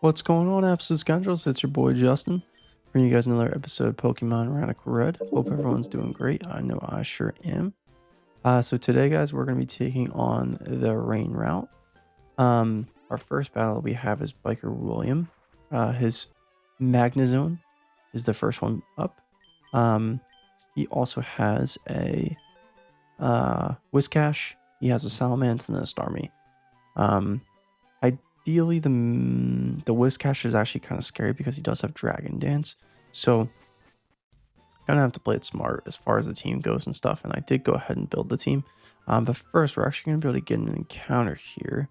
What's going on, Absolute Scoundrels? It's your boy Justin, bringing you guys another episode of Pokemon Radical Red. Hope everyone's doing great. I know I sure am. So today, guys, we're going to be taking on the rain route. Our first battle we have is Biker William. His Magnezone is the first one up. He also has a Whiscash. He has a Salamence and then a Starmie. Ideally, the Whiscash is actually kind of scary because he does have Dragon Dance. So gonna have to play it smart as far as the team goes and stuff. And I did go ahead and build the team. But first, we're actually gonna be able to get an encounter here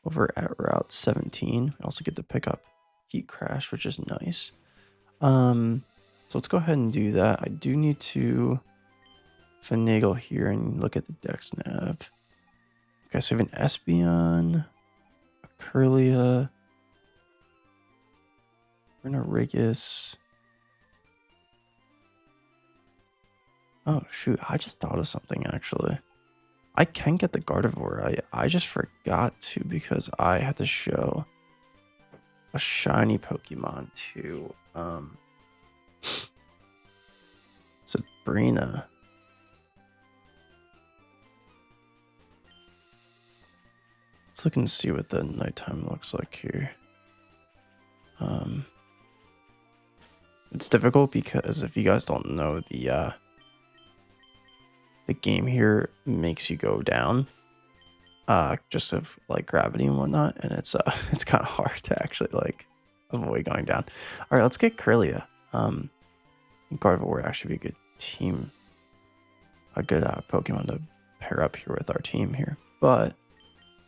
over at Route 17. We also get to pick up Heat Crash, which is nice. So let's go ahead and do that. I do need to finagle here and look at the Dex Nav. Okay, so we have an Espeon, a Curlia, Renorigus. Oh shoot, I just thought of something actually. I can get the Gardevoir. I just forgot to because I had to show a shiny Pokemon to Sabrina. Let's look and see what the nighttime looks like here. It's difficult because if you guys don't know, the game here makes you go down just of like gravity and whatnot, and it's kind of hard to actually like avoid going down. All right, let's get Curlia. Gardevoir would actually be a good team, a good Pokemon to pair up here with our team here, but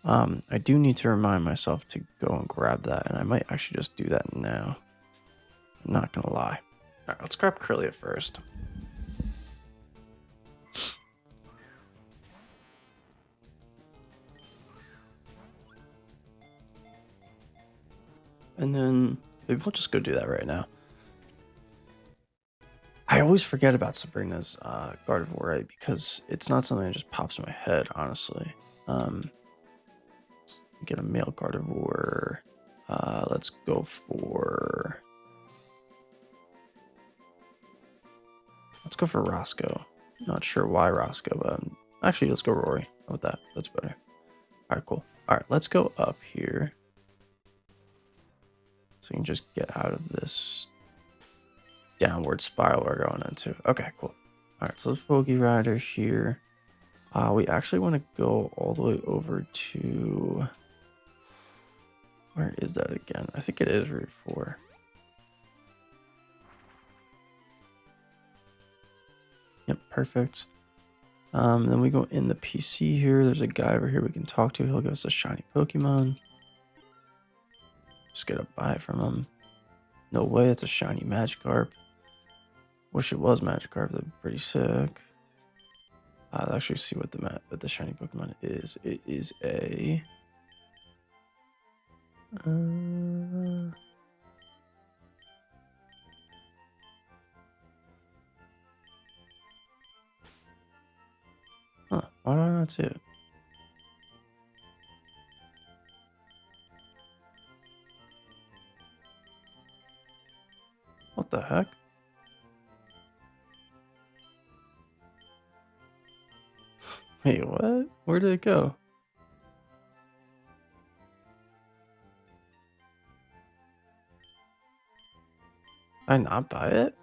I do need to remind myself to go and grab that, and I might actually just do that now. I'm not gonna lie. All right, let's grab Curlia first. And then maybe we'll just go do that right now. I always forget about Sabrina's Gardevoir, right? Because it's not something that just pops in my head, honestly. Get a male Gardevoir. Let's go for... Let's go for Roscoe. Not sure why Roscoe, but actually, let's go Rory. How about that? That's better. All right, cool. All right, let's go up here. So you can just get out of this downward spiral we're going into. Okay, cool. All right, so let's Poke Rider here. We actually want to go all the way over to... Where is that again? I think it is Route 4. Yep, perfect. Then we go in the PC here. There's a guy over here we can talk to. He'll give us a shiny Pokemon. Just get a buy from him. No way, it's a shiny Magikarp. Wish it was Magikarp. That'd be pretty sick. I'll actually see what the shiny Pokemon is. It is a... Huh, why do I not see it? What the heck? Wait, what? Where did it go? Did I not buy it?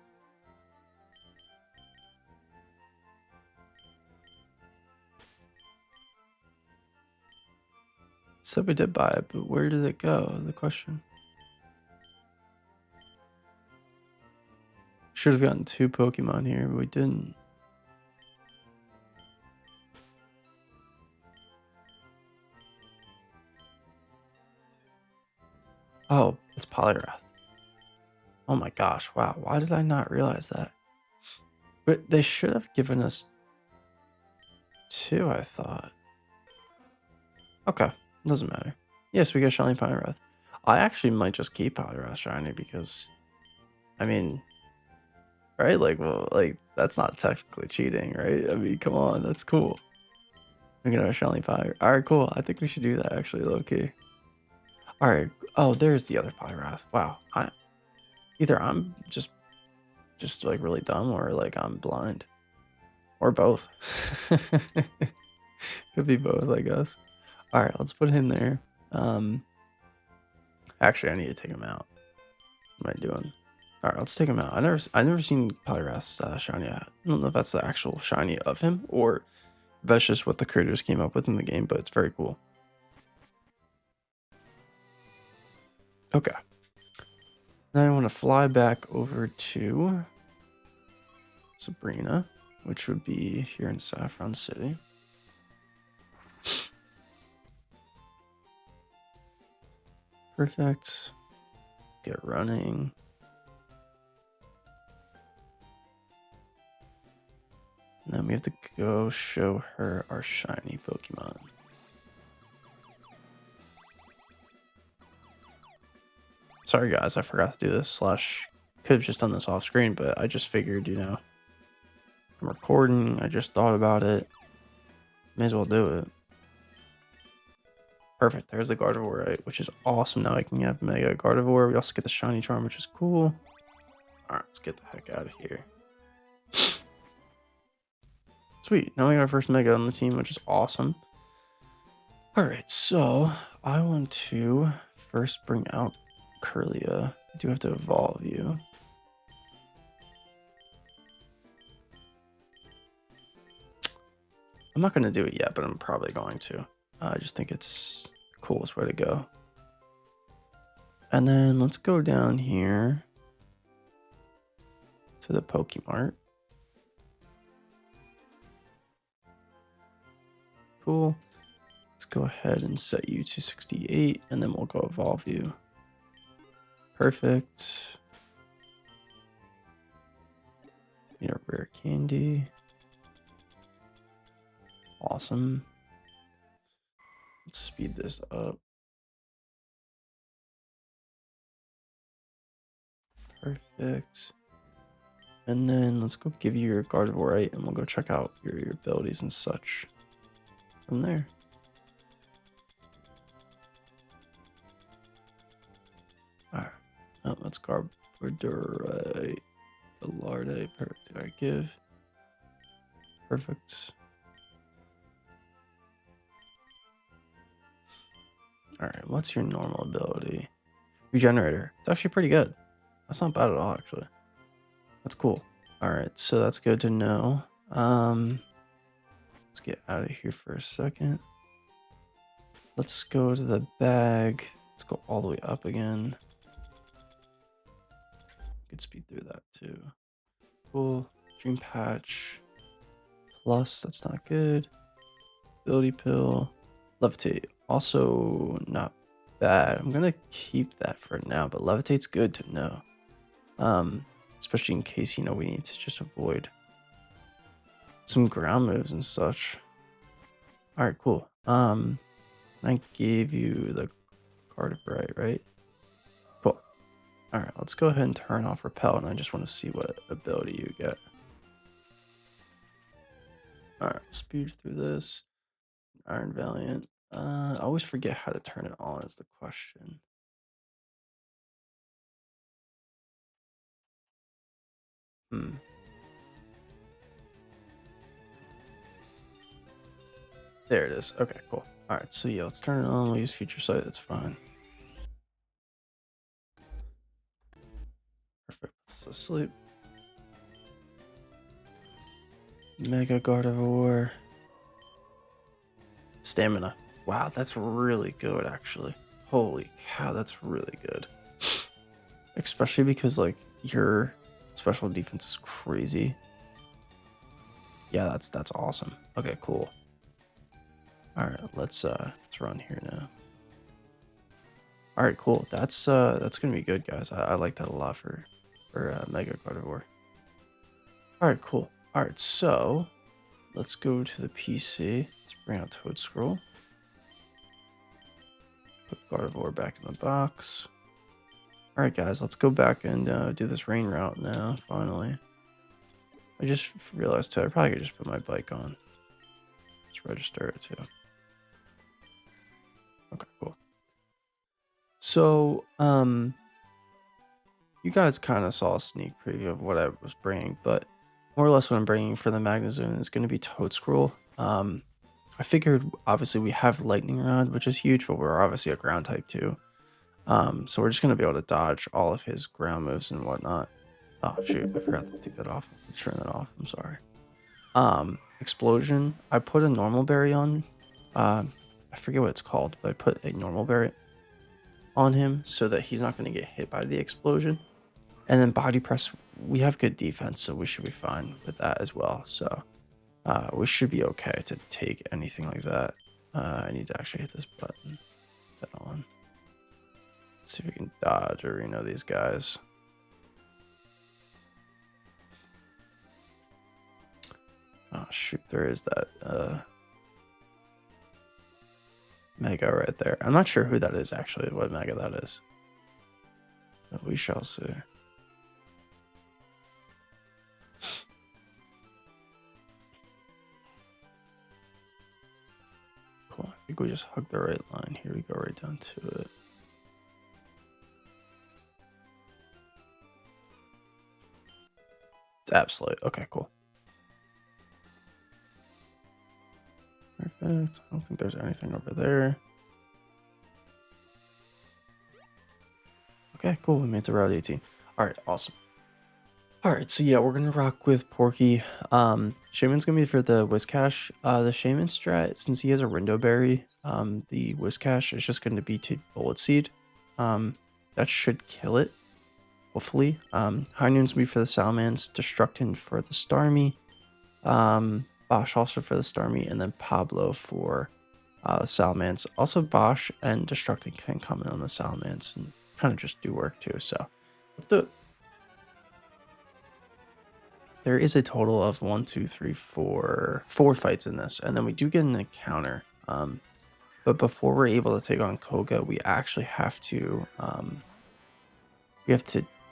Said we did buy it, but where did it go is the question. Should have gotten 2 Pokemon here, but we didn't. Oh, it's Poliwrath. Oh my gosh, wow. Why did I not realize that? But they should have given us 2, I thought. Okay, doesn't matter. Yes, we get shiny Poliwrath. I actually might just keep Poliwrath shiny because, I mean, right? Like, well, like that's not technically cheating, right? I mean, come on, that's cool. We're gonna have a shiny Poliwrath. All right, cool. I think we should do that actually, low key. All right. Oh, there's the other Poliwrath. Wow. Either I'm just like really dumb, or like I'm blind, or both. Could be both, I guess. All right, let's put him there. Actually, I need to take him out. What am I doing? All right, let's take him out. I never seen Poliwrath's shiny. I don't know if that's the actual shiny of him, or if that's just what the creators came up with in the game, but it's very cool. Okay. Now I want to fly back over to Sabrina, which would be here in Saffron City. Perfect. Get running. And then we have to go show her our shiny Pokemon. Sorry guys, I forgot to do this. Could have just done this off screen, but I just figured, I'm recording. I just thought about it. May as well do it. Perfect. There's the Gardevoir, right? Which is awesome. Now I can have Mega Gardevoir. We also get the shiny charm, which is cool. Alright, let's get the heck out of here. Sweet. Now we got our first Mega on the team, which is awesome. Alright, so I want to first bring out Curlia. I do have to evolve you. I'm not going to do it yet, but I'm probably going to. I just think it's the coolest way to go. And then let's go down here to the Pokemart. Cool. Let's go ahead and set you to 68, and then we'll go evolve you. Perfect. Need a rare candy. Awesome. Let's speed this up. Perfect. And then let's go give you your Gardevoir, right? And we'll go check out your abilities and such from there. Alright. Oh, that's Garbodor, Velarde. Perfect. Alright, give. Perfect. Alright, what's your normal ability? Regenerator. It's actually pretty good. That's not bad at all, actually. That's cool. Alright, so that's good to know. Let's get out of here for a second. Let's go to the bag. Let's go all the way up again. Could speed through that too. Cool. Dream Patch. Plus, that's not good. Ability Pill. Levitate. Also not bad. I'm gonna keep that for now, but Levitate's good to know. Especially in case, we need to just avoid some ground moves and such. Alright, cool. I gave you the Gardevoir, right? Cool. Alright, let's go ahead and turn off Repel, and I just want to see what ability you get. Alright, speed through this. Iron Valiant. I always forget how to turn it on is the question. There it is. Okay, cool. Alright, so yeah, let's turn it on. We'll use Future Sight. That's fine. Perfect. Let's asleep. Mega Gardevoir. Stamina. Wow, that's really good, actually. Holy cow, that's really good. Especially because, like, your special defense is crazy. Yeah, that's awesome. Okay, cool. Alright, let's run here now. Alright, cool. That's gonna be good, guys. I like that a lot for Mega Gardevoir. Alright, cool. Alright, so let's go to the PC. Let's bring out Toad Scroll. Put Gardevoir back in the box. Alright, guys, let's go back and do this rain route now, finally. I just realized, too, I probably could just put my bike on. Let's register it, too. Okay, cool. So, you guys kind of saw a sneak preview of what I was bringing, but more or less what I'm bringing for the Magnezone is going to be Toad Scroll. I figured obviously we have Lightning Rod, which is huge, but we're obviously a ground type too. So we're just going to be able to dodge all of his ground moves and whatnot. Oh shoot, I forgot to take that off. Let's turn that off. I'm sorry. Explosion. I put a normal berry on. I forget what it's called, but I put a normal berry on him so that he's not going to get hit by the explosion. And then body press, we have good defense, so we should be fine with that as well. So we should be okay to take anything like that. I need to actually hit this button. Put that on. Let's see if we can dodge or these guys. Oh shoot, there is that Mega right there. I'm not sure who that is actually, what Mega that is. But we shall see. Cool. I think we just hugged the right line. Here we go right down to it. It's Absolute. Okay, cool. Perfect. I don't think there's anything over there. Okay, cool. We made it to Route 18. All right, awesome. All right, so yeah, we're gonna rock with Porky. Shaman's gonna be for the Whiscash. The Shaman strat, since he has a Rindo Berry, the Whiscash is just gonna be to Bullet Seed. That should kill it, hopefully. High Noon's gonna be for the Salamence, Destructin for the Starmie, Bosch also for the Starmie, and then Pablo for the Salamence. Also, Bosch and Destructin can come in on the Salamence and kind of just do work too. So let's do it. There is a total of 1, 2, 3, 4 fights in this, and then we do get an encounter. But before we're able to take on Koga, we actually have to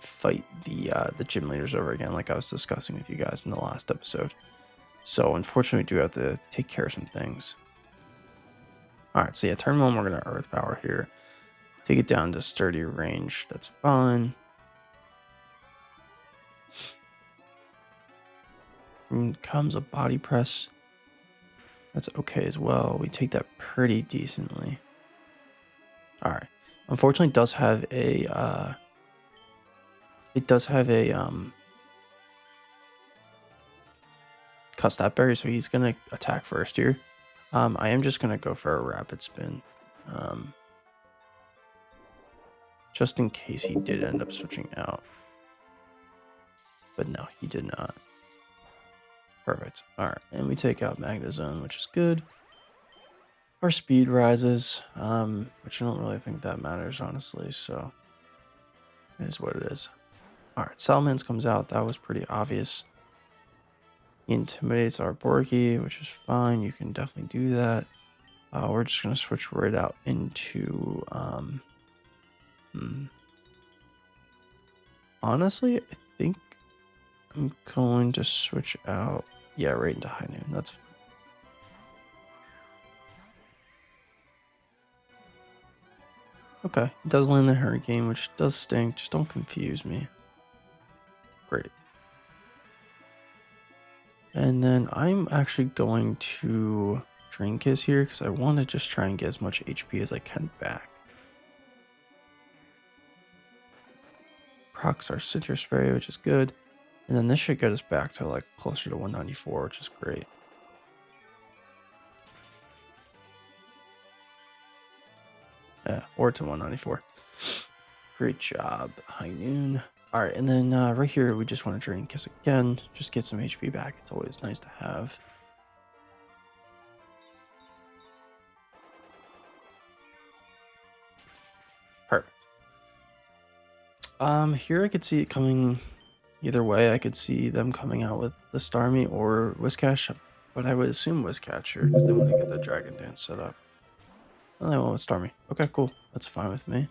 fight the gym leaders over again, like I was discussing with you guys in the last episode. So unfortunately, we do have to take care of some things. All right, so yeah, turn 1, we're gonna Earth Power here, take it down to sturdy range. That's fine. And comes a body press. That's okay as well. We take that pretty decently. All right. Unfortunately, it does have a Custap Berry, so he's gonna attack first here. I am just gonna go for a rapid spin, just in case he did end up switching out. But no, he did not. Perfect. All right, and we take out Magnezone, which is good. Our speed rises, which I don't really think that matters, honestly, so it is what it is. All right, Salamence comes out. That was pretty obvious. He intimidates our Borky, which is fine. You can definitely do that. We're just going to switch right out into... Honestly, I think I'm going to switch out... Yeah, right into High Noon. That's fine. Okay, it does land the Hurricane, which does stink. Just don't confuse me. Great. And then I'm actually going to Drain Kiss here because I want to just try and get as much HP as I can back. Procs our Citrus Spray, which is good. And then this should get us back to like closer to 194, which is great. Yeah, or to 194. Great job, High Noon. All right, and then right here, we just want to Drain Kiss again. Just get some HP back. It's always nice to have. Perfect. Here I could see it coming either way. I could see them coming out with the Starmie or Whiscash, but I would assume Whiscatcher because they want to get the Dragon Dance set up. And they went with Starmie. Okay, cool. That's fine with me.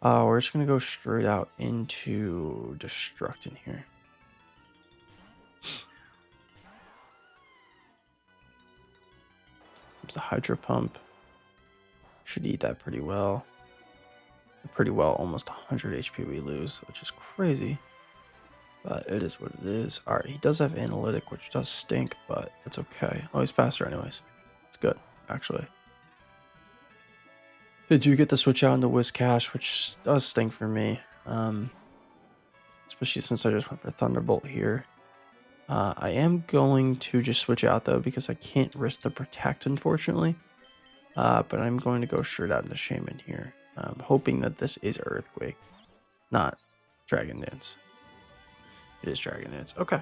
We're just gonna go straight out into Destructin here. There's a Hydro Pump. Should eat that pretty well. pretty well, almost 100 HP we lose, which is crazy. But it is what it is. Alright, he does have analytic, which does stink, but it's okay. Oh, he's faster anyways. It's good, actually. They do get the switch out into Whiscash, which does stink for me. Especially since I just went for Thunderbolt here. I am going to just switch out though, because I can't risk the Protect, unfortunately. But I'm going to go straight out into Shaman here. Hoping that this is Earthquake, not Dragon Dance. It is Dragon Dance. Okay.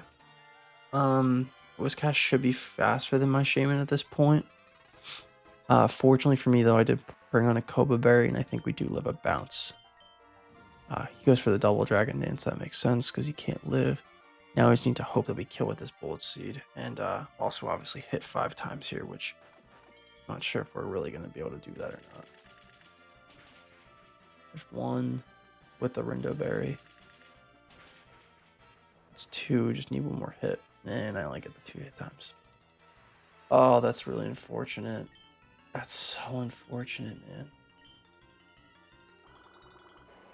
Whiscash should be faster than my Shaman at this point. Fortunately for me, though, I did bring on a Koba Berry, and I think we do live a bounce. He goes for the double Dragon Dance. That makes sense because he can't live. Now we just need to hope that we kill with this Bullet Seed, and also obviously hit 5 times here, which I'm not sure if we're really going to be able to do that or not. There's 1 with the Rindo Berry. It's 2, just need 1 more hit, and I only get the 2 hit times. Oh, that's really unfortunate. That's so unfortunate, man.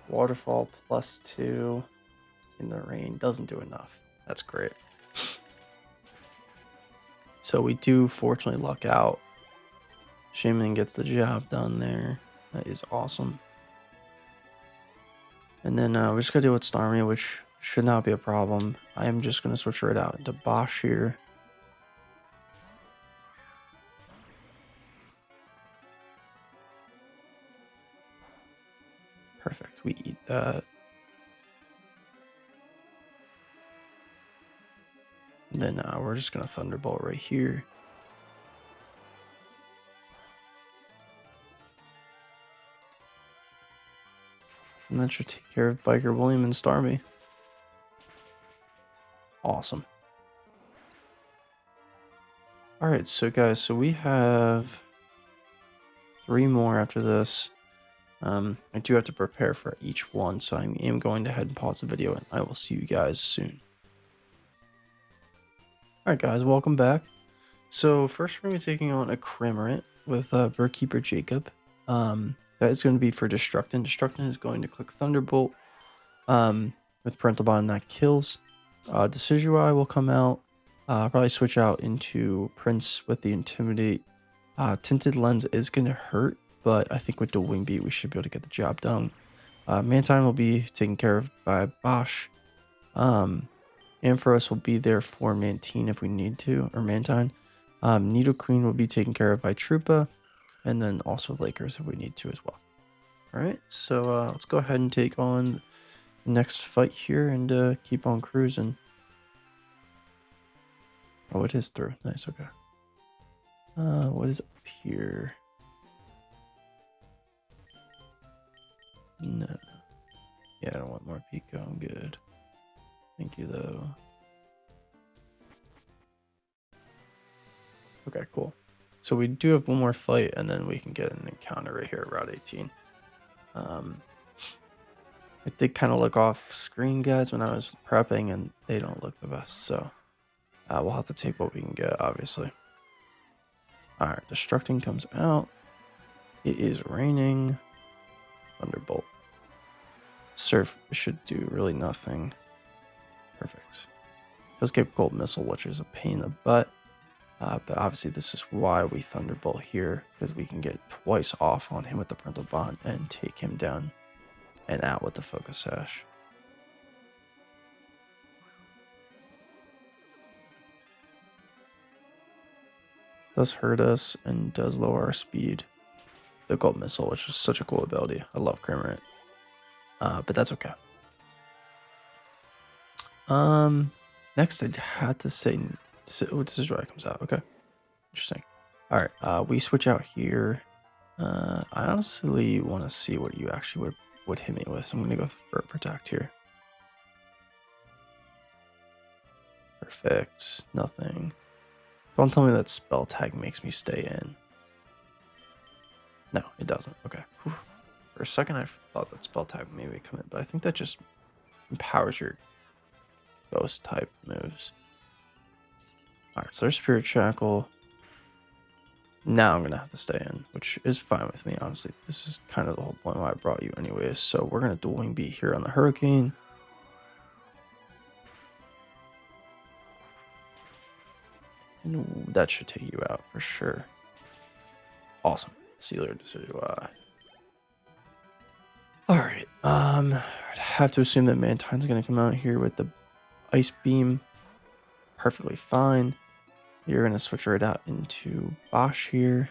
Waterfall +2 in the rain doesn't do enough. That's great. So we do fortunately luck out. Shaman gets the job done there. That is awesome. And then we're just going to deal with Starmie, which should not be a problem. I am just going to switch right out into Bosch here. Perfect. We eat that. And then we're just going to Thunderbolt right here. And that should take care of Biker William and Starmie. Awesome. Alright, so guys, so we have 3 more after this. I do have to prepare for each one, so I am going to head and pause the video, and I will see you guys soon. Alright guys, welcome back. So first we're going to be taking on a Cramorant with Birdkeeper Jacob. That is going to be for Destructin. Destructin is going to click Thunderbolt with Parental Bond, that kills. Decidueye will come out. Probably switch out into Prince with the Intimidate. Tinted Lens is going to hurt, but I think with the Wing Beat we should be able to get the job done. Mantine will be taken care of by Bosch. Ampharos will be there for Mantine if we need to, or Mantine. Needle Queen will be taken care of by Troopa, and then also Lakers if we need to as well. Alright, so let's go ahead and take on the next fight here and keep on cruising. Oh, it is through. Nice, okay. What is up here? No. Yeah, I don't want more Pico. I'm good. Thank you, though. Okay, cool. So we do have 1 more fight, and then we can get an encounter right here at Route 18. It did kind of look off screen, guys, when I was prepping, and they don't look the best. So we'll have to take what we can get, obviously. Alright, Destructing comes out. It is raining. Thunderbolt. Surf should do really nothing. Perfect. Does get Gold Missile, which is a pain in the butt. But obviously this is why we Thunderbolt here, because we can get twice off on him with the Parental Bond and take him down and out with the Focus Sash. Does hurt us and does lower our speed. The Gold Missile, which is such a cool ability. I love Cramorant. But that's okay. Next I had to say, oh, this is right, comes out. Okay, interesting. All right, we switch out here. I honestly want to see what you actually would hit me with, so I'm gonna go for Protect here. Perfect. Nothing. Don't tell me that Spell Tag makes me stay in. No, it doesn't. Okay. Whew. For a second, I thought that Spell Tag maybe come in, but I think that just empowers your Ghost type moves. Alright, so there's Spirit Shackle. Now I'm gonna have to stay in, which is fine with me, honestly. This is kind of the whole point why I brought you anyways. So we're gonna dual wing beat here on the Hurricane. And that should take you out for sure. Awesome. Sealer Decidueye. Alright, I'd have to assume that Mantine's gonna come out here with the Ice Beam. Perfectly fine. You're gonna switch right out into Bosch here.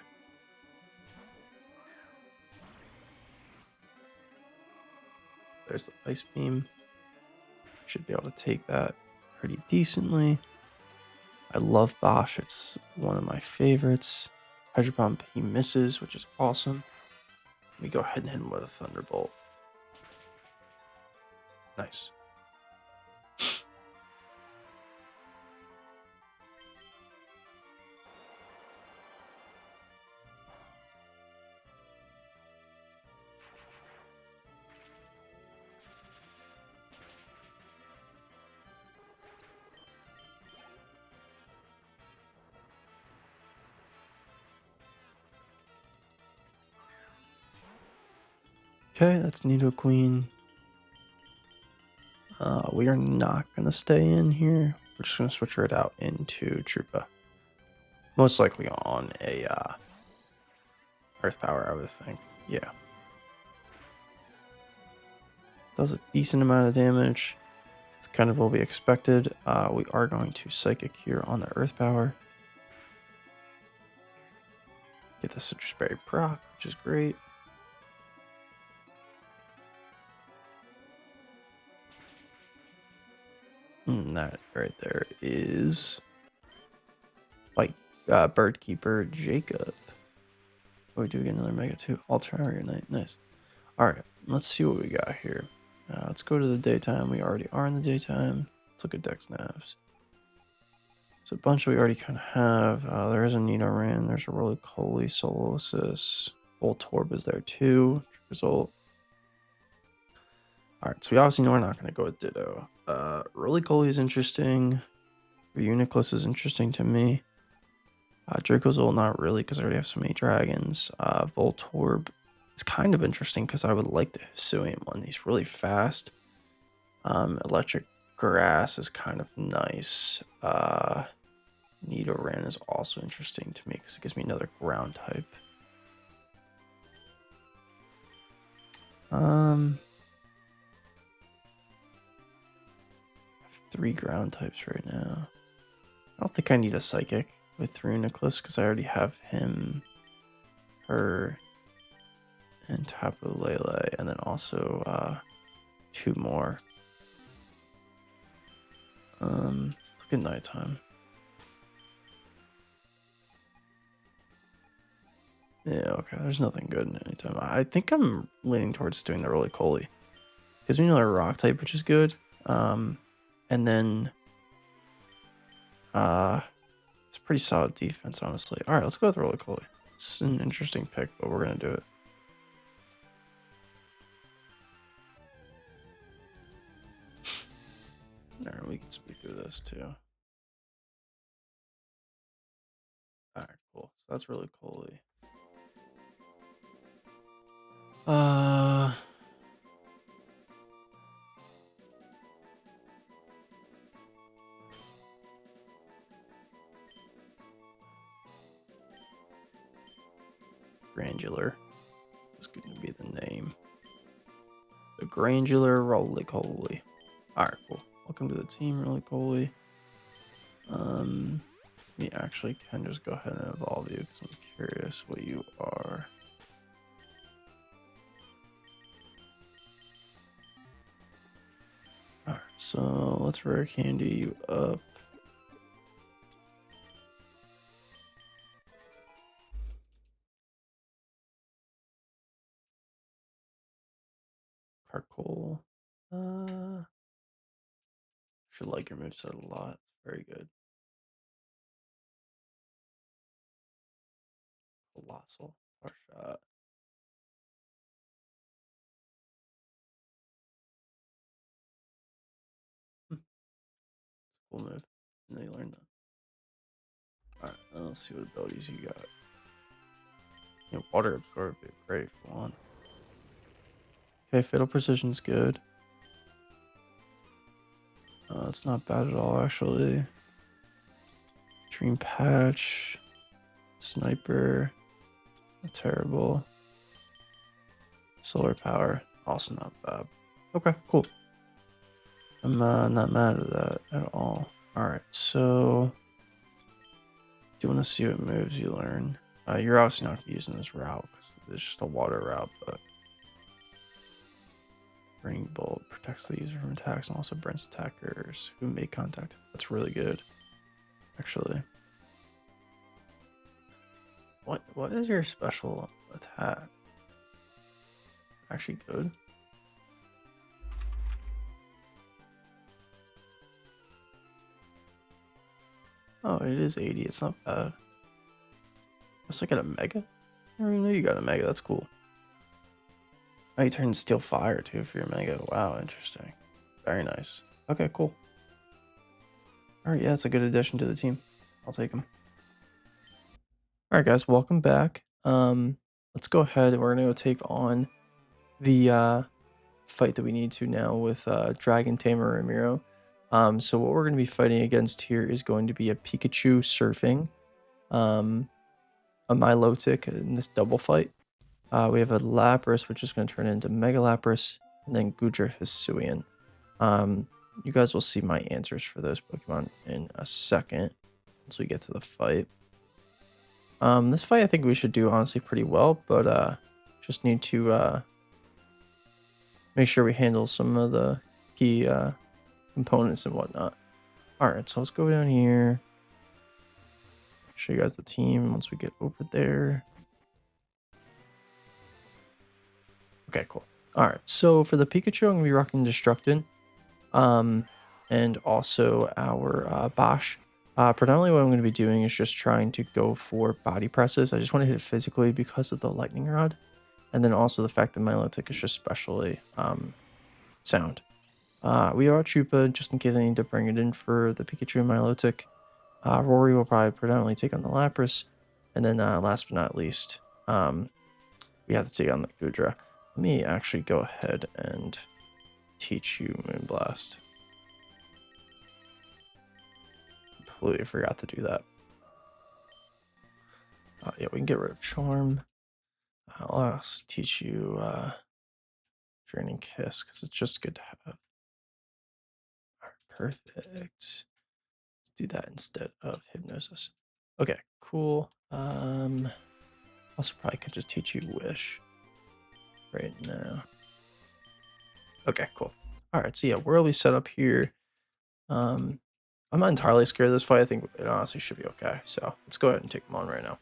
There's the Ice Beam. Should be able to take that pretty decently. I love Bosch. It's one of my favorites. Hydro Pump, he misses, which is awesome. Let me go ahead and hit him with a Thunderbolt. Nice. Okay, that's Nidoqueen. We are not going to stay in here. We're just going to switch right out into Troopa. Most likely on a Earth Power, I would think. Yeah. Does a decent amount of damage. It's kind of what we expected. We are going to Psychic here on the Earth Power. Get the Citrus Berry proc, which is great. And that right there is like Bird Keeper Jacob. Oh, we do get another Mega too. Alternaria Knight, nice. All right, let's see what we got here. Let's go to the daytime. We already are in the daytime. Let's look at Dex Navs. It's a bunch we already kind of have. There is a Nidoran. There's a Roly-Poly, Solosis. Voltorb is there too. Result. All right, so we obviously know we're not going to go with Ditto. Roly-Poly is interesting. Uniclus is interesting to me. Dracozolt, not really, because I already have so many dragons. Voltorb is kind of interesting because I would like the Hisuian one. He's really fast. Electric Grass is kind of nice. Nidoran is also interesting to me because it gives me another ground type. I have 3 ground types right now. I don't think I need a Psychic with Uniclus because I already have him, her, and Tapu Lele, and then also 2 more. Look at nighttime. Yeah, okay, there's nothing good in anytime. I think I'm leaning towards doing the Roly-Poly. Gives me another rock type, which is good. And then it's pretty solid defense, honestly. Alright, let's go with Roly-Poly. It's an interesting pick, but we're gonna do it. Alright, we can speed through this too. Alright, cool. So that's Roly-Poly. Granular is going to be the name. The Granular Roly-Poly. Alright, cool. Welcome to the team, Roly-Poly. We actually can just go ahead and evolve you because I'm curious what you are. Alright, so let's rare candy you up. Carcoal. Should like your moveset a lot. Very good. Colossal. Or shot. It's a cool move. No, you learned that. Alright, let's see what abilities you got. Yeah, water absorb would be great if you want. Okay, Fatal Precision's good. It's not bad at all, actually. Dream Patch, Sniper, not terrible. Solar Power, also not bad. Okay, cool. I'm not mad at that at all. Alright, so do you want to see what moves you learn? You're obviously not going to be using this route because it's just a water route, but Ring Bolt protects the user from attacks and also burns attackers who make contact. That's really good, actually. What is your special attack? Actually good. Oh, it is 80. It's not bad. It's like at a mega. I already knew you got a mega. That's cool. Oh, you turn Steel Fire too for your mega. Wow, interesting. Very nice. Okay, cool. All right, yeah, it's a good addition to the team. I'll take him. All right, guys, welcome back. Let's go ahead and we're gonna go take on the fight that we need to now with Dragon Tamer Ramiro. So what we're gonna be fighting against here is going to be a Pikachu surfing, a Milotic in this double fight. We have a Lapras, which is going to turn into Mega Lapras, and then Gudra Hisuian. You guys will see my answers for those Pokemon in a second once we get to the fight. This fight I think we should do honestly pretty well, but just need to make sure we handle some of the key components and whatnot. Alright, so let's go down here. Show you guys the team once we get over there. Okay, cool. Alright, so for the Pikachu, I'm going to be rocking Destructin. And also our Bosch. Predominantly what I'm going to be doing is just trying to go for body presses. I just want to hit it physically because of the Lightning Rod. And then also the fact that Milotic is just specially sound. We are Chupa, just in case I need to bring it in for the Pikachu and Milotic. Rory will probably predominantly take on the Lapras. And then last but not least, we have to take on the Gudra. Let me actually go ahead and teach you Moonblast. Completely forgot to do that. Yeah, we can get rid of Charm. I'll also teach you Draining Kiss because it's just good to have. All right, perfect. Let's do that instead of Hypnosis. Okay, cool. Also probably could just teach you Wish right now. Okay, cool. All right, so yeah, we're always set up here. I'm not entirely scared of this fight. I think it honestly should be okay. So let's go ahead and take them on right now.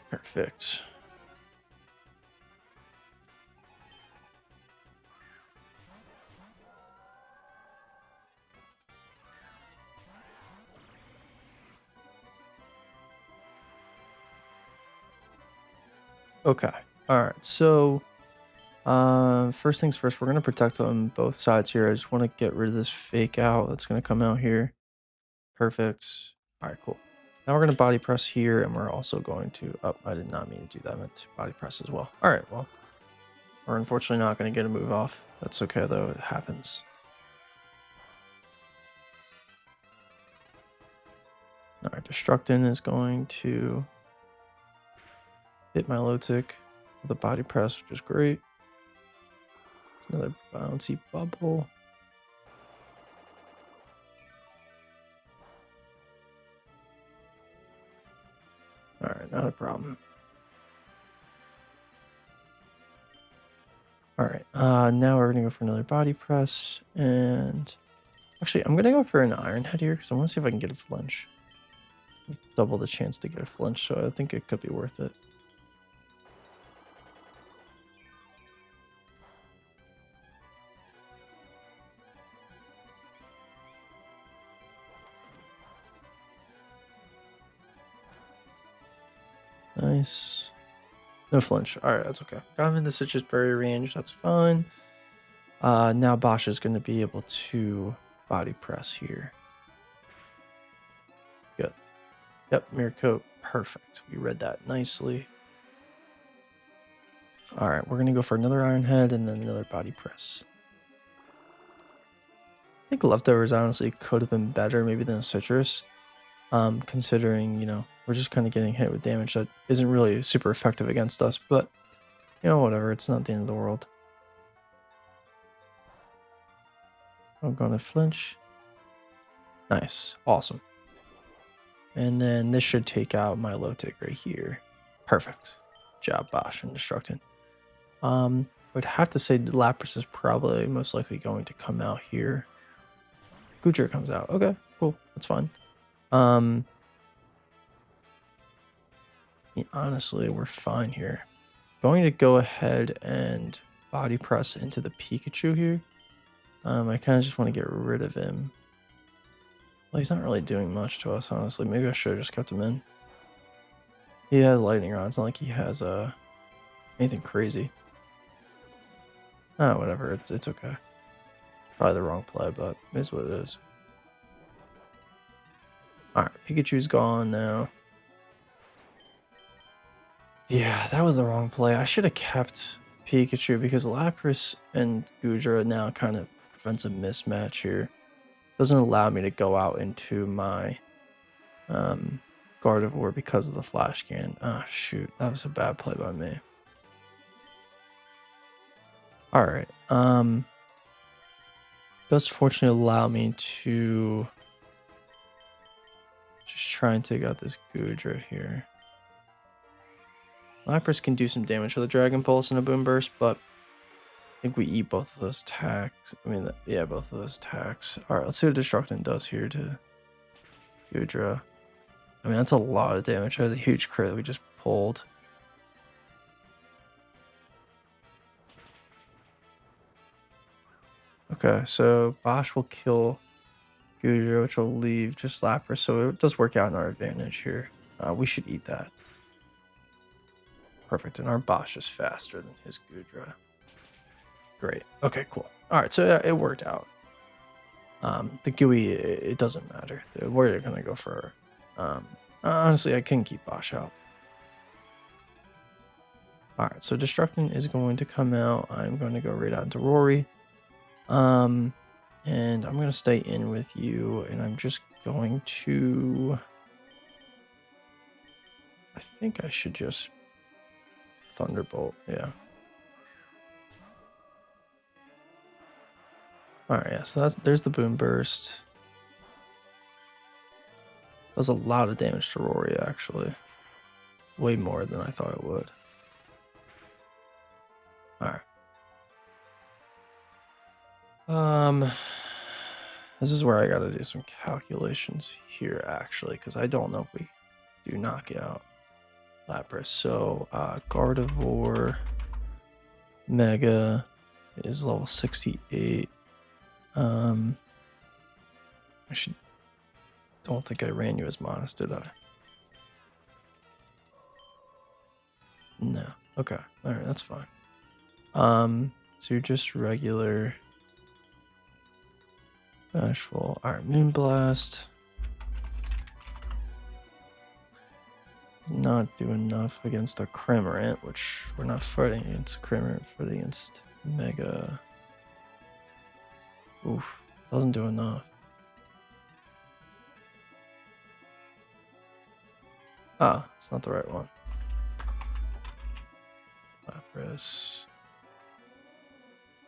Perfect. Okay. All right. So, first things first, we're gonna protect on both sides here. I just want to get rid of this fake out that's gonna come out here. Perfect. All right. Cool. Now we're gonna body press here, and we're also going to. Oh, I did not mean to do that. I meant to body press as well. All right. Well, we're unfortunately not gonna get a move off. That's okay though. It happens. All right. Destructin is going to hit my Milotic with a body press, which is great. Another bouncy bubble. Alright, not a problem. Alright, now we're gonna go for another body press, and actually I'm gonna go for an Iron Head here because I want to see if I can get a flinch. Double the chance to get a flinch, so I think it could be worth it. Nice. No flinch. Alright, that's okay. Got him in the Citrus Berry range, that's fine. Now Bosch is going to be able to body press here. Good. Yep, Mirror Coat. Perfect. We read that nicely. All right, we're going to go for another Iron Head and then another Body Press. I think Leftovers honestly could have been better maybe than Citrus. Considering, you know, we're just kind of getting hit with damage that isn't really super effective against us. But, you know, whatever. It's not the end of the world. I'm going to flinch. Nice. Awesome. And then this should take out my low tick right here. Perfect. Job, Bosch and Destructin. I would have to say Lapras is probably most likely going to come out here. Goodra comes out. Okay, cool. That's fine. Yeah, honestly, we're fine here. Going to go ahead and body press into the Pikachu here. I kind of just want to get rid of him. Well, he's not really doing much to us, honestly. Maybe I should have just kept him in. He has lightning rod. It's not like he has anything crazy. Oh, whatever. It's okay. Probably the wrong play, but it is what it is. Alright, Pikachu's gone now. Yeah, that was the wrong play. I should have kept Pikachu because Lapras and Goodra now kind of prevents a mismatch here. Doesn't allow me to go out into my Gardevoir because of the Flash Cannon. Ah, shoot. That was a bad play by me. Alright. Does fortunately allow me to just try and take out this Goodra here. Lapras can do some damage with a Dragon Pulse and a Boom Burst, but I think we eat both of those attacks. I mean, yeah, both of those attacks. Alright, let's see what Destructin does here to Goodra. I mean, that's a lot of damage. That's a huge crit we just pulled. Okay, so Bosch will kill Goodra, which will leave just Lapras, so it does work out in our advantage here. We should eat that. Perfect, and our Bosch is faster than his Goodra. Great. Okay, cool. Alright, so it worked out. The GUI, it doesn't matter. We're going to go for... honestly, I can keep Bosch out. Alright, so Destructin is going to come out. I'm going to go right out into Rory. And I'm going to stay in with you, and I'm just going to... I think I should just... Thunderbolt, yeah. Alright, yeah, so there's the Boom Burst. Does a lot of damage to Rory, actually. Way more than I thought it would. Alright. This is where I gotta do some calculations here, actually, because I don't know if we do knock out Lapras. So, Gardevoir Mega is level 68. I don't think I ran you as Modest, did I? No. Okay. Alright, that's fine. So you're just regular Bashful. Alright, Moonblast. Does not do enough against a Cramorant, which we're not fighting against a Cramorant, fighting against Mega. Oof, doesn't do enough. Ah, it's not the right one. Lapras.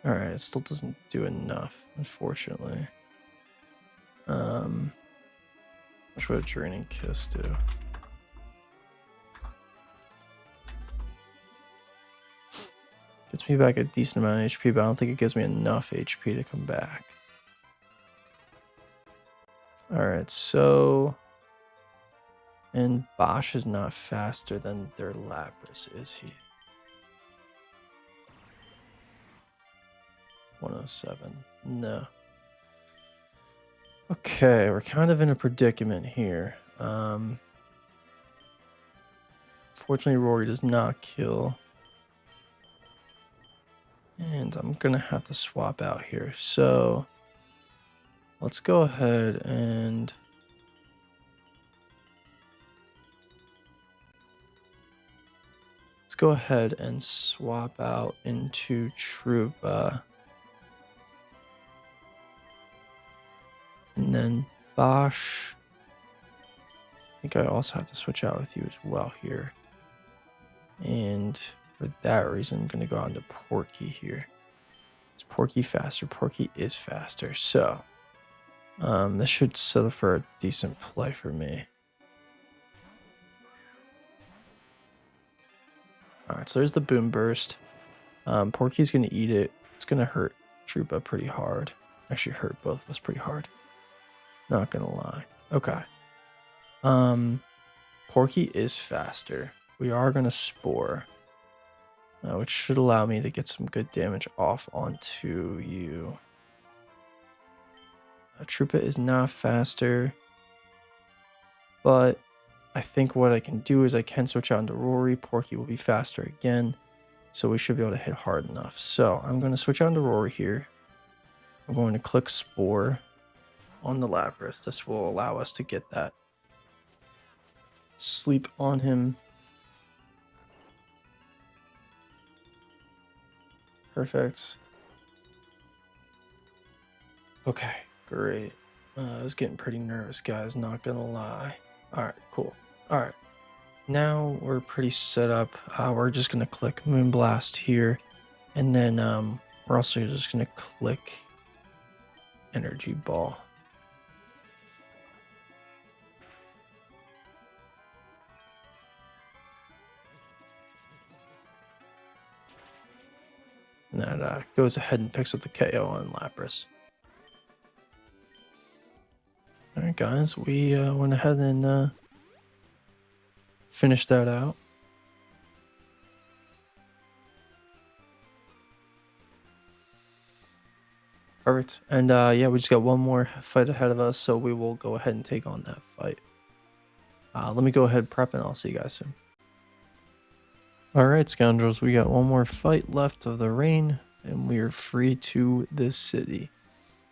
Alright, it still doesn't do enough, unfortunately. What would a Draining Kiss do? Gets me back a decent amount of HP, but I don't think it gives me enough HP to come back. Alright, so... And Bosch is not faster than their Lapras, is he? 107. No. Okay, we're kind of in a predicament here. Fortunately, Rory does not kill. And I'm going to have to swap out here. So, let's go ahead and... go ahead and swap out into Trupa. And then Bosch. I think I also have to switch out with you as well here. And for that reason, I'm going to go on to Porky here. Is Porky faster? Porky is faster. So this should settle for a decent play for me. Alright, so there's the Boom Burst. Porky's going to eat it. It's going to hurt Trupa pretty hard. Actually hurt both of us pretty hard. Not going to lie. Okay. Porky is faster. We are going to Spore. Which should allow me to get some good damage off onto you. Trupa is not faster. But I think what I can do is I can switch out into Rory. Porky will be faster again. So we should be able to hit hard enough. So I'm going to switch out into Rory here. I'm going to click Spore on the Lapras. This will allow us to get that sleep on him. Perfect. Okay, great. I was getting pretty nervous, guys, not gonna lie. Alright, cool. Alright. Now we're pretty set up. We're just gonna click Moonblast here. And then we're also just gonna click Energy Ball. And that goes ahead and picks up the KO on Lapras. Alright guys, we went ahead and finished that out. Perfect. And yeah, we just got one more fight ahead of us, so we will go ahead and take on that fight. Let me go ahead and prep and I'll see you guys soon. Alright, scoundrels, we got one more fight left of the reign, and we are free to this city.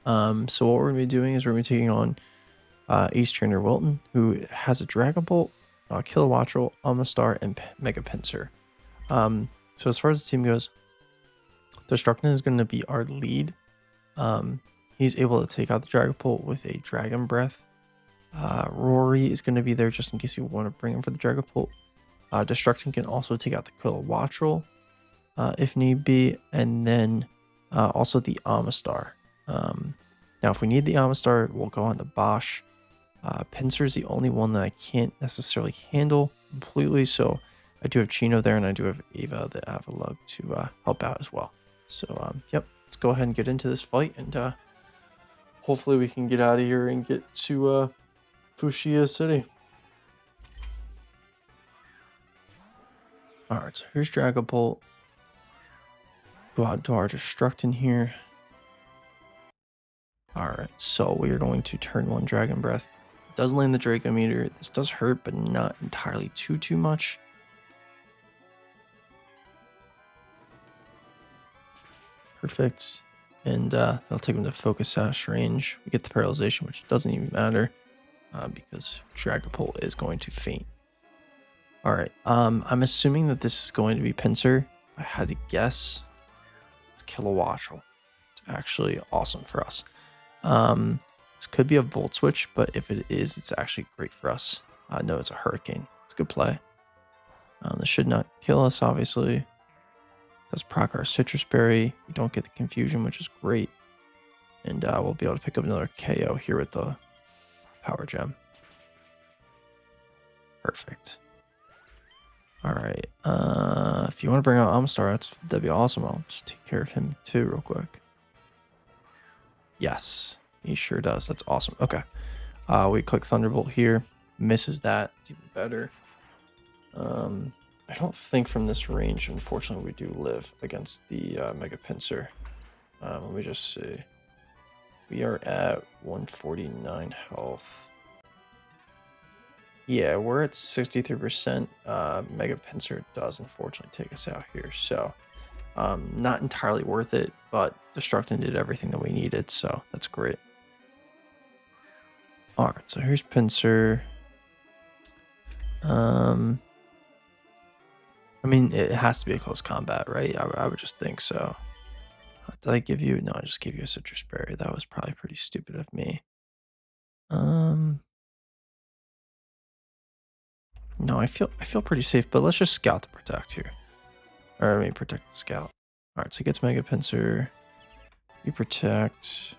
So what we're going to be doing is we're going to be taking on Ace Trainer Wilton, who has a Dragon Bolt, Kilowattrel, Amistar, and Mega Pinsir. So as far as the team goes, Destructin is going to be our lead. He's able to take out the Dragon Bolt with a Dragon Breath. Rory is going to be there just in case you want to bring him for the Dragon Bolt. Destructin can also take out the Kilowattrel if need be, and then also the Amistar. Now, if we need the Amistar, we'll go on to Bosch. Pinsir is the only one that I can't necessarily handle completely, so I do have Chino there, and I do have Ava the Avalug to help out as well. So, yep, let's go ahead and get into this fight, and hopefully we can get out of here and get to Fuchsia City. Alright, so here's Dragapult. Go out to our Destructin here. Alright, so we are going to turn 1 Dragon Breath. It does land the Draco Meter. This does hurt, but not entirely too much. Perfect. And that'll take him to Focus Sash range. We get the Paralyzation, which doesn't even matter because Dragapult is going to faint. Alright, I'm assuming that this is going to be Pinsir. If I had to guess, it's Kilowattrel. It's actually awesome for us. This could be a Volt Switch, but if it is, it's actually great for us. No, it's a Hurricane. It's a good play. This should not kill us, obviously. Does proc our Citrus Berry. We don't get the Confusion, which is great. And we'll be able to pick up another KO here with the Power Gem. Perfect. Alright, if you want to bring out Amistar, that'd be awesome. I'll just take care of him too real quick. Yes, he sure does. That's awesome. Okay, we click Thunderbolt here. Misses that. It's even better. I don't think from this range, unfortunately, we do live against the Mega Pinsir. Let me just see. We are at 149 health. Yeah, we're at 63%. Mega Pinsir does unfortunately take us out here, so not entirely worth it, but Destructin did everything that we needed, so that's great. Alright, so here's Pinsir. I mean, it has to be a close combat, right? I would just think so. Did I give you? No, I just gave you a citrus berry. That was probably pretty stupid of me. Um, no, I feel pretty safe, but let's just scout to protect here. Or I mean, protect the scout. All right, so he gets Mega Pinsir. You protect.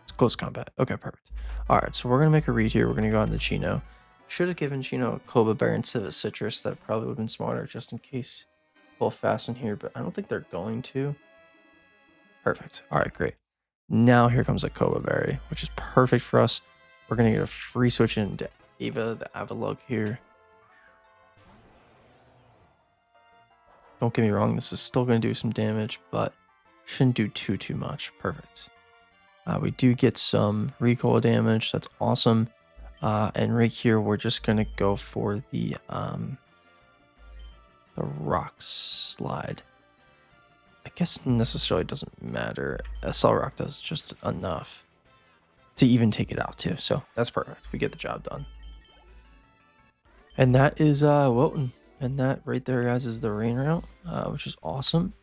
It's close combat. Okay, perfect. All right, so we're gonna make a read here. We're gonna go on the Chino. Should have given Chino a Cobra Berry instead of a citrus. That probably would have been smarter, just in case pull fast in here. But I don't think they're going to. Perfect. All right, great. Now here comes a Cobra Berry, which is perfect for us. We're gonna get a free switch into Ava, the Avalugg here. Don't get me wrong, this is still going to do some damage, but shouldn't do too much. Perfect. We do get some recoil damage. That's awesome. And right here, we're just going to go for the rock slide. I guess necessarily doesn't matter. SL Rock does just enough to even take it out too. So that's perfect. We get the job done. And that is Wilton. And that right there, guys, is the rain route, which is awesome.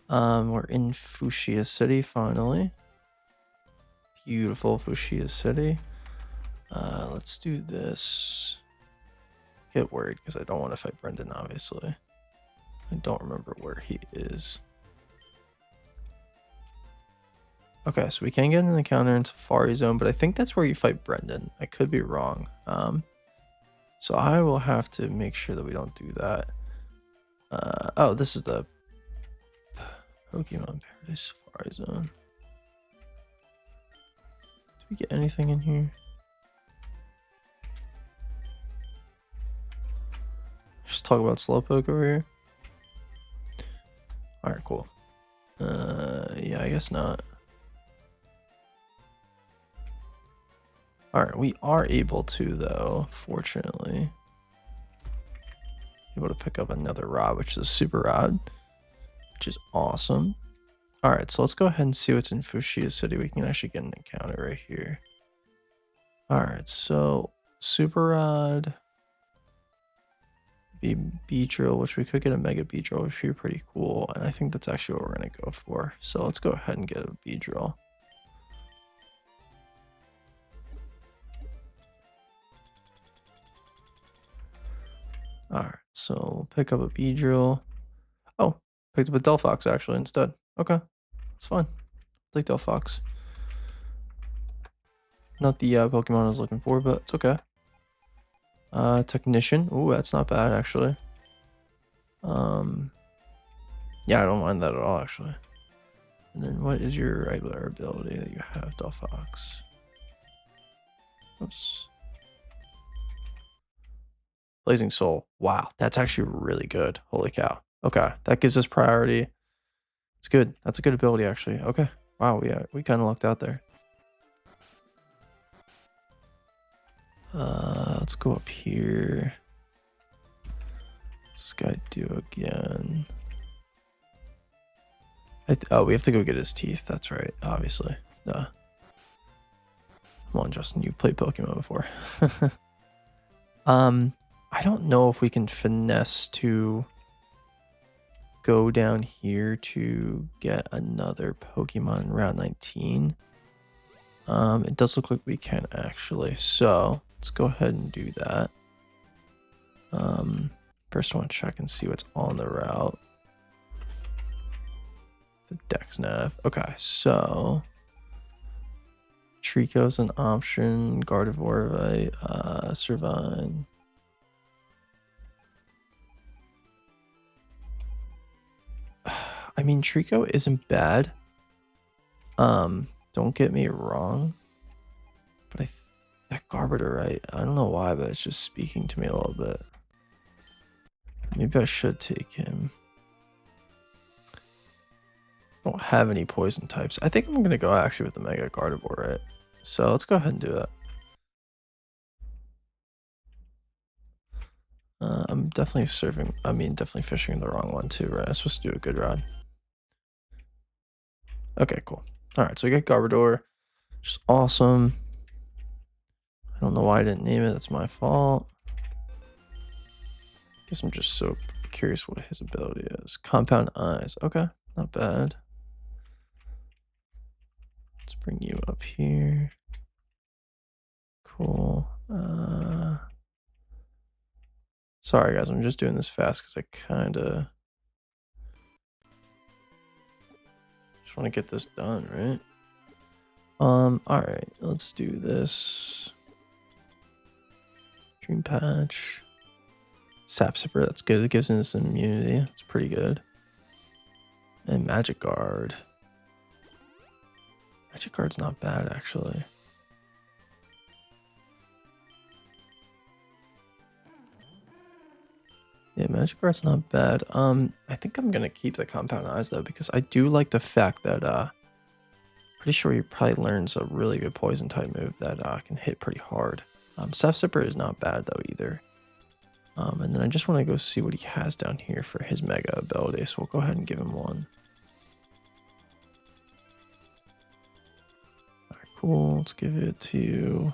We're in Fuchsia City finally. Beautiful Fuchsia City. Let's do this. Get worried because I don't want to fight Brendan, obviously. I don't remember where he is. Okay, so we can get an encounter in Safari Zone, but I think that's where you fight Brendan. I could be wrong. So I will have to make sure that we don't do that. Oh, this is the Pokemon Paradise Safari Zone. Did we get anything in here? Just talk about Slowpoke over here. Alright, cool. Yeah, I guess not. Alright, we are able to, though, fortunately. Able to pick up another rod, which is a super rod, which is awesome. Alright, so let's go ahead and see what's in Fuchsia City. We can actually get an encounter right here. Alright, so super rod. Beedrill, which we could get a Mega Beedrill, which would be pretty cool. And I think that's actually what we're going to go for. So let's go ahead and get a Beedrill. Alright, so we'll pick up a Beedrill. Oh, picked up a Delphox actually instead. Okay, it's fine. I'll take Delphox. Not the Pokemon I was looking for, but it's okay. Technician. Ooh, that's not bad actually. Yeah, I don't mind that at all actually. And then what is your regular ability that you have, Delphox? Oops. Blazing Soul. Wow, that's actually really good. Holy cow. Okay, that gives us priority. It's good. That's a good ability actually. Okay. Wow, we kind of lucked out there. Let's go up here. What's this guy do again? Oh, we have to go get his teeth. That's right, obviously. Duh. Come on, Justin, you've played Pokemon before. I don't know if we can finesse to go down here to get another Pokemon in Route 19. It does look like we can actually. So let's go ahead and do that. First I want to check and see what's on the route. The Dex Nav. Okay, so Trico's an option. Gardevoir, Servine. I mean, Trico isn't bad. Don't get me wrong. But that Garbodor, right? I don't know why, but it's just speaking to me a little bit. Maybe I should take him. I don't have any poison types. I think I'm going to go actually with the Mega Gardevoir, right? So let's go ahead and do that. I'm definitely definitely fishing the wrong one too, right? I'm supposed to do a good rod. Okay, cool. All right, so we got Garbodor, which is awesome. I don't know why I didn't name it. That's my fault. Guess I'm just so curious what his ability is. Compound Eyes. Okay, not bad. Let's bring you up here. Cool. Sorry guys, I'm just doing this fast because I kind of just want to get this done, right? All right, let's do this. Dream Patch. Sap Sipper, that's good. It gives us immunity. It's pretty good. And Magic Guard. Magic Guard's not bad, actually. Yeah, Magic Guard's not bad. I think I'm gonna keep the Compound Eyes though, because I do like the fact that pretty sure he probably learns a really good poison type move that can hit pretty hard. Sap Sipper is not bad though either. And then I just want to go see what he has down here for his mega ability, so we'll go ahead and give him one. Alright, cool. Let's give it to...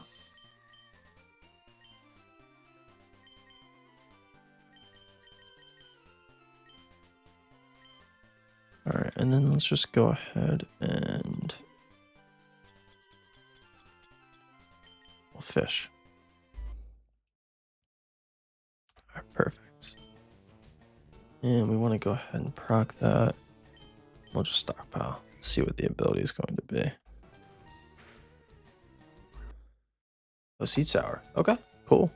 Alright, and then let's just go ahead and... we'll fish. Alright, perfect. And we want to go ahead and proc that. We'll just stockpile. See what the ability is going to be. Oh, Seed Sour. Okay, cool.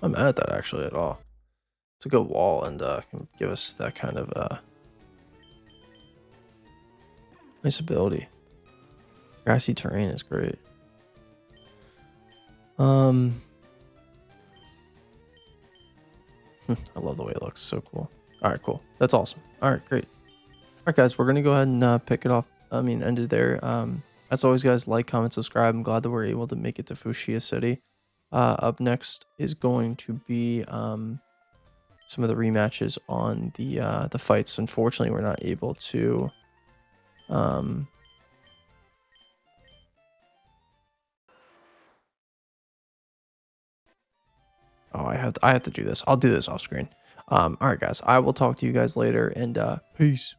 I'm mad at that actually at all. It's a good wall and can give us that kind of nice ability. Grassy terrain is great. I love the way it looks. So cool. All right, cool. That's awesome. All right, great. All right, guys, we're gonna go ahead and pick it off. End it there. As always, guys, like, comment, subscribe. I'm glad that we're able to make it to Fuchsia City. Up next is going to be some of the rematches on the fights. Unfortunately, we're not able to. Oh, I have to do this. I'll do this off screen. All right, guys. I will talk to you guys later, and peace.